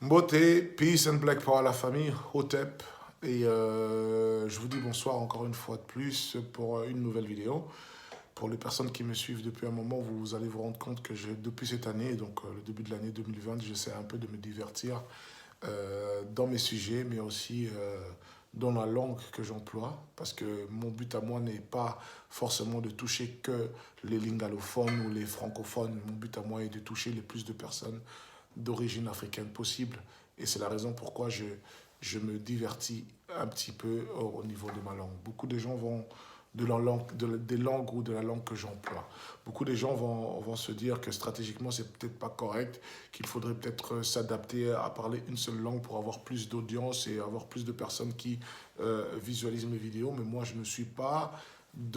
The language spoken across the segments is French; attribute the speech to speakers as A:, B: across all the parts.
A: Beauté, peace and black power à la famille, Hotep. Et je vous dis bonsoir encore une fois de plus pour une nouvelle vidéo. Pour les personnes qui me suivent depuis un moment, vous allez vous rendre compte que depuis cette année, donc le début de l'année 2020, j'essaie un peu de me divertir dans mes sujets, mais aussi dans la langue que j'emploie. Parce que mon but à moi n'est pas forcément de toucher que les lingalophones ou les francophones. Mon but à moi est de toucher le plus de personnes d'origine africaine possible. Et c'est la raison pourquoi je me divertis un petit peu au niveau de ma langue. Beaucoup de gens vont de la langue, des langues ou de la langue que j'emploie. Beaucoup de gens vont se dire que stratégiquement, c'est peut-être pas correct, qu'il faudrait peut-être s'adapter à parler une seule langue pour avoir plus d'audience et avoir plus de personnes qui visualisent mes vidéos. Mais moi, je ne suis pas je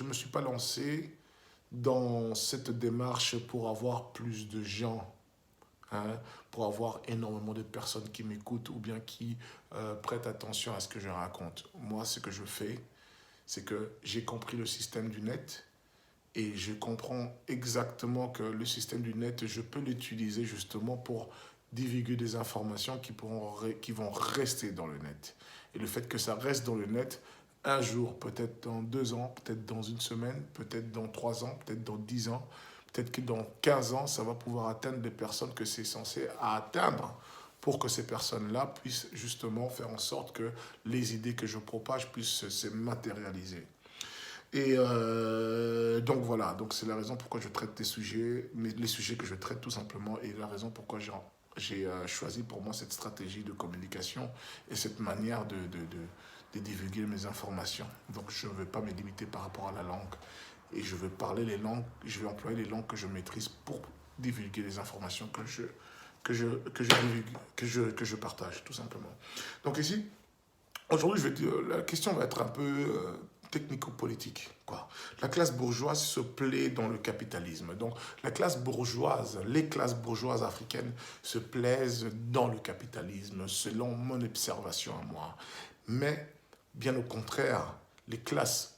A: me suis pas lancé dans cette démarche pour avoir plus de gens, hein, pour avoir énormément de personnes qui m'écoutent ou bien qui prêtent attention à ce que je raconte. Moi, ce que je fais, c'est que j'ai compris le système du net et je comprends exactement que le système du net, je peux l'utiliser justement pour divulguer des informations qui vont rester dans le net. Et le fait que ça reste dans le net, un jour, peut-être dans 2 ans, peut-être dans une semaine, peut-être dans 3 ans, peut-être dans 10 ans, peut-être que dans 15 ans, ça va pouvoir atteindre les personnes que c'est censé atteindre pour que ces personnes-là puissent justement faire en sorte que les idées que je propage puissent se matérialiser. Et donc voilà, donc c'est la raison pourquoi je traite des sujets, mais les sujets que je traite tout simplement, et la raison pourquoi j'ai choisi pour moi cette stratégie de communication et cette manière de divulguer mes informations. Donc je ne vais pas me limiter par rapport à la langue et je vais parler les langues, je vais employer les langues que je maîtrise pour divulguer les informations que je partage tout simplement. Donc ici, aujourd'hui, la question va être un peu technico-politique, quoi. La classe bourgeoise se plaît dans le capitalisme. Donc, la classe bourgeoise, les classes bourgeoises africaines se plaisent dans le capitalisme, selon mon observation à moi. Mais, bien au contraire, les classes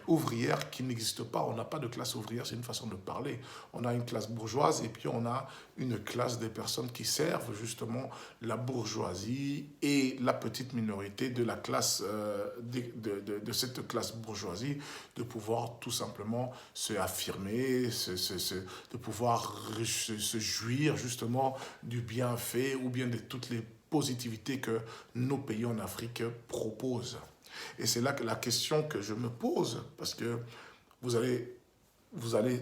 A: ouvrières qui n'existent pas. On n'a pas de classe ouvrière, c'est une façon de parler. On a une classe bourgeoise et puis on a une classe des personnes qui servent justement la bourgeoisie et la petite minorité de la classe, de cette classe bourgeoisie, de pouvoir tout simplement se affirmer, de pouvoir se jouir justement du bienfait ou bien de toutes les positivités que nos pays en Afrique proposent. Et c'est là que la question que je me pose, parce que vous allez, vous allez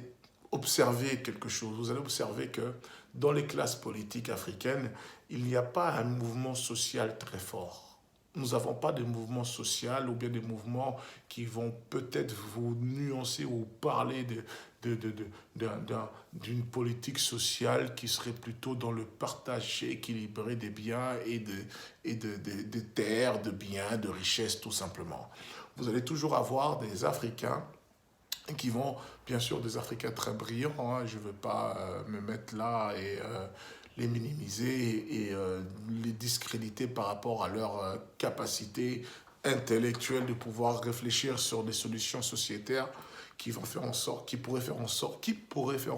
A: observer quelque chose, vous allez observer que dans les classes politiques africaines, il n'y a pas un mouvement social très fort. Nous n'avons pas de mouvement social ou bien des mouvements qui vont peut-être vous nuancer ou parler d'une politique sociale qui serait plutôt dans le partage équilibré des biens et de terres, de biens, de richesses tout simplement. Vous allez toujours avoir des Africains qui vont, bien sûr, des Africains très brillants, hein, je ne veux pas me mettre là et les minimiser et les discréditer par rapport à leur capacité intellectuelle de pouvoir réfléchir sur des solutions sociétaires qui vont faire en sorte, qui pourraient faire en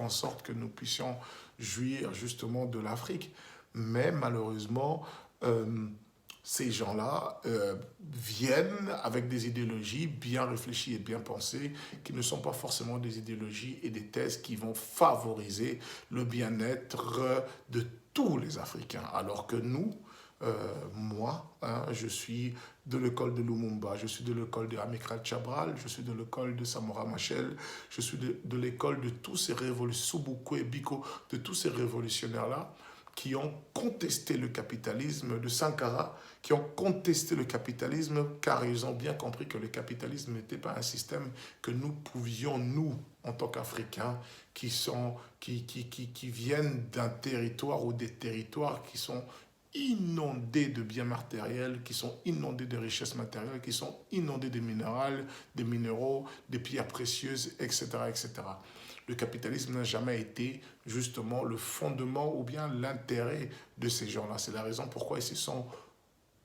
A: sorte que nous puissions jouir justement de l'Afrique. Mais malheureusement, ces gens-là viennent avec des idéologies bien réfléchies et bien pensées, qui ne sont pas forcément des idéologies et des thèses qui vont favoriser le bien-être de tous les Africains. Alors que nous, moi, hein, je suis de l'école de Lumumba, je suis de l'école de Amilcar Cabral, je suis de l'école de Samora Machel, je suis de l'école de tous ces révolutionnaires, Sobukwe et Biko, de tous ces révolutionnaires-là, qui ont contesté le capitalisme, de Sankara, qui ont contesté le capitalisme car ils ont bien compris que le capitalisme n'était pas un système que nous pouvions, nous, en tant qu'Africains, qui viennent d'un territoire ou des territoires qui sont inondés de biens matériels, qui sont inondés de richesses matérielles, qui sont inondés de minéraux, des minéraux, des pierres précieuses, etc., etc. Le capitalisme n'a jamais été justement le fondement ou bien l'intérêt de ces gens-là. C'est la raison pourquoi ils se sont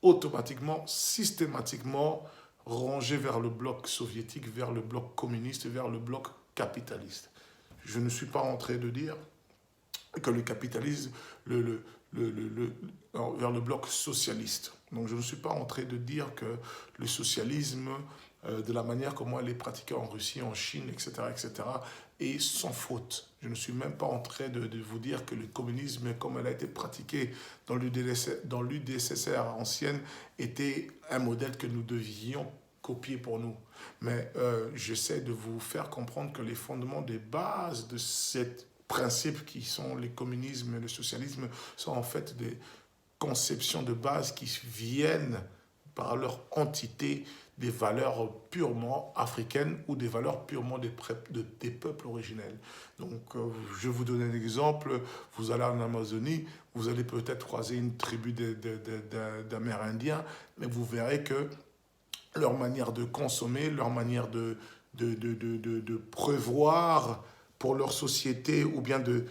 A: automatiquement, systématiquement rangés vers le bloc soviétique, vers le bloc communiste, vers le bloc capitaliste. Je ne suis pas en train de dire que le capitalisme, vers le bloc socialiste. Donc je ne suis pas en train de dire que le socialisme, de la manière comment elle est pratiquée en Russie, en Chine, etc., est sans faute. Je ne suis même pas en train de vous dire que le communisme, comme elle a été pratiquée dans l'UdSSR ancienne, était un modèle que nous devions copier pour nous. Mais j'essaie de vous faire comprendre que les fondements des bases de ces principes qui sont les communismes et le socialisme sont en fait des conceptions de base qui viennent par leur entité des valeurs purement africaines ou des valeurs purement des peuples originels. Donc, je vous donne un exemple. Vous allez en Amazonie, vous allez peut-être croiser une tribu d'Amérindiens, mais vous verrez que leur manière de consommer, leur manière de prévoir pour leur société ou bien de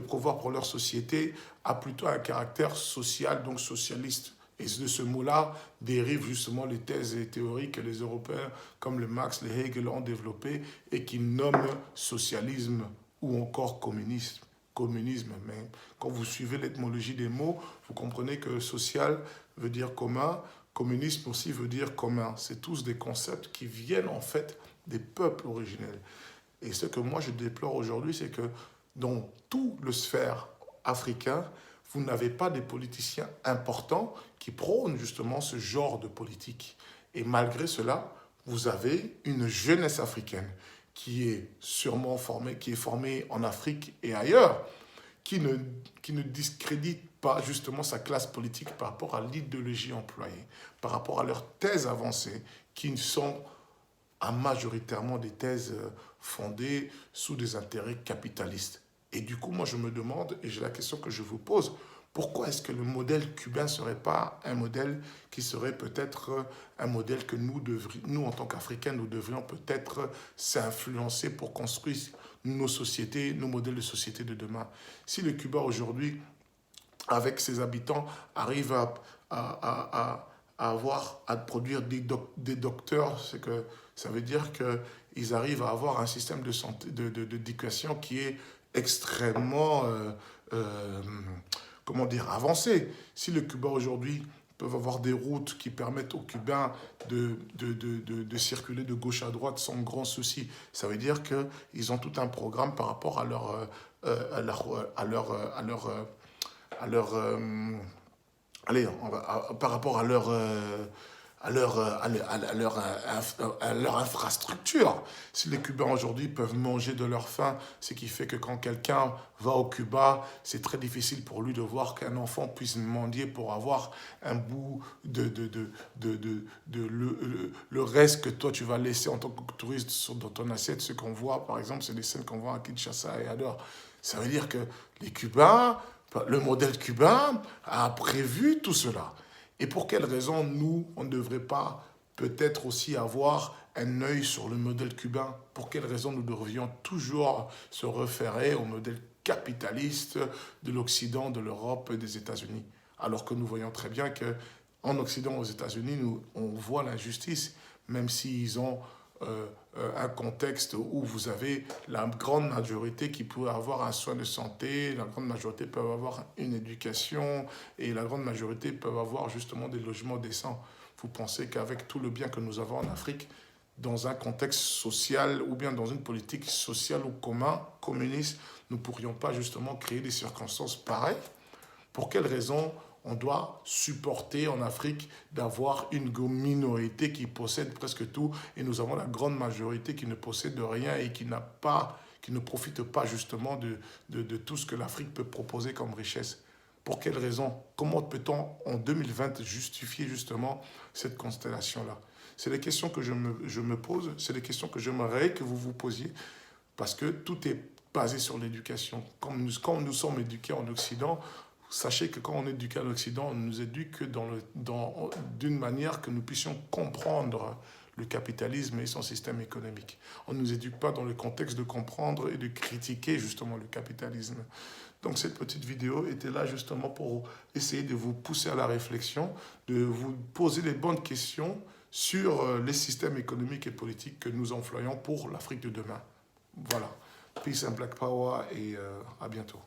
A: prévoir pour leur société a plutôt un caractère social, donc socialiste. Et de ce mot-là dérivent justement les thèses et théories que les Européens, comme le Marx, les Hegel, ont développées et qui nomment socialisme ou encore communisme. Mais quand vous suivez l'étymologie des mots, vous comprenez que social veut dire commun, communisme aussi veut dire commun. C'est tous des concepts qui viennent en fait des peuples originels. Et ce que moi je déplore aujourd'hui, c'est que dans tout le sphère africain, vous n'avez pas des politiciens importants qui prônent justement ce genre de politique. Et malgré cela, vous avez une jeunesse africaine qui est sûrement formée, qui est formée en Afrique et ailleurs, qui ne discrédite pas justement sa classe politique par rapport à l'idéologie employée, par rapport à leurs thèses avancées, qui sont majoritairement des thèses fondées sous des intérêts capitalistes. Et du coup, moi, je me demande, et j'ai la question que je vous pose, pourquoi est-ce que le modèle cubain ne serait pas un modèle qui serait peut-être un modèle que nous en tant qu'Africains, nous devrions peut-être s'influencer pour construire nos sociétés, nos modèles de société de demain. Si le Cuba aujourd'hui, avec ses habitants, arrive à produire des docteurs, c'est que ça veut dire qu'ils arrivent à avoir un système de santé, d'éducation qui est extrêmement, comment dire, avancé. Si le Cuba aujourd'hui peuvent avoir des routes qui permettent aux Cubains de circuler de gauche à droite sans grand souci, ça veut dire qu'ils ont tout un programme par rapport à par rapport à leur infrastructure. Si les Cubains aujourd'hui peuvent manger de leur faim, ce qui fait que quand quelqu'un va au Cuba, c'est très difficile pour lui de voir qu'un enfant puisse mendier pour avoir un bout le reste que toi tu vas laisser en tant que touriste dans ton assiette. Ce qu'on voit, par exemple, c'est des scènes qu'on voit à Kinshasa et ailleurs. Ça veut dire que les Cubains, le modèle cubain a prévu tout cela. Et pour quelle raison, nous, on ne devrait pas peut-être aussi avoir un œil sur le modèle cubain? Pour quelle raison nous devrions toujours se référer au modèle capitaliste de l'Occident, de l'Europe et des États-Unis? Alors que nous voyons très bien qu'en Occident, aux États-Unis, on voit l'injustice, même s'ils ont un contexte où vous avez la grande majorité qui peut avoir un soin de santé, la grande majorité peut avoir une éducation et la grande majorité peut avoir justement des logements décents. Vous pensez qu'avec tout le bien que nous avons en Afrique, dans un contexte social ou bien dans une politique sociale ou communiste, nous ne pourrions pas justement créer des circonstances pareilles? Pour quelles raisons on doit supporter en Afrique d'avoir une minorité qui possède presque tout et nous avons la grande majorité qui ne possède rien et qui ne profite pas justement de tout ce que l'Afrique peut proposer comme richesse? Pour quelles raisons? Comment peut-on en 2020 justifier justement cette constellation-là? C'est les questions que je me pose, c'est les questions que j'aimerais que vous vous posiez parce que tout est basé sur l'éducation. Quand nous sommes éduqués en Occident, sachez que quand on est éduqué en Occident, on nous éduque d'une manière que nous puissions comprendre le capitalisme et son système économique. On ne nous éduque pas dans le contexte de comprendre et de critiquer justement le capitalisme. Donc cette petite vidéo était là justement pour essayer de vous pousser à la réflexion, de vous poser les bonnes questions sur les systèmes économiques et politiques que nous employons pour l'Afrique de demain. Voilà. Peace and Black Power et à bientôt.